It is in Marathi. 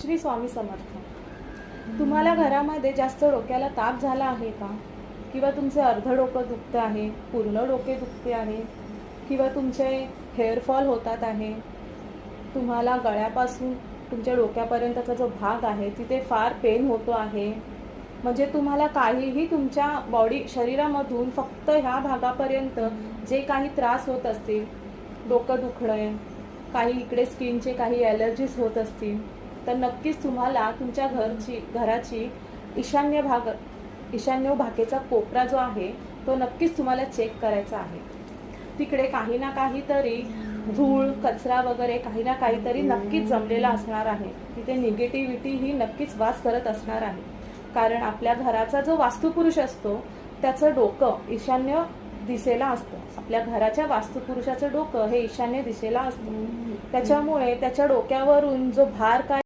श्री स्वामी समर्थ. तुम्हाला घरामध्ये जास्त डोक्याला ताप झाला आहे का? किंवा तुमचे अर्ध डोकं दुखते आहे, पूर्ण डोके दुखते आहे, किंवा तुमचे हेअरफॉल होतात आहे, तुम्हाला गळ्यापासून तुमच्या डोक्यापर्यंतचा जो भाग आहे तिथे फार पेन होतो आहे, म्हणजे तुम्हाला काहीही तुमच्या शरीरामधून फक्त ह्या भागापर्यंत जे काही त्रास होत असतील, डोकं दुखणं, काही इकडे स्किनचे काही ॲलर्जीज होत असतील, तर नक्कीच तुम्हाला तुमच्या घराची ईशान्य भागेचा कोपरा जो आहे तो नक्कीच तुम्हाला चेक करायचा आहे. तिकडे काही ना काहीतरी धूळ, कचरा वगैरे काही ना काहीतरी नक्कीच जमलेला असणार आहे. तिथे निगेटिव्हिटी ही नक्कीच वास करत असणार आहे. कारण आपल्या घराचा जो वास्तुपुरुष असतो त्याचं डोकं ईशान्य दिशेला असतं. आपल्या घराच्या वास्तुपुरुषाचं डोकं हे ईशान्य दिशेला असतं. त्याच्यामुळे त्याच्या डोक्यावरून जो भार काय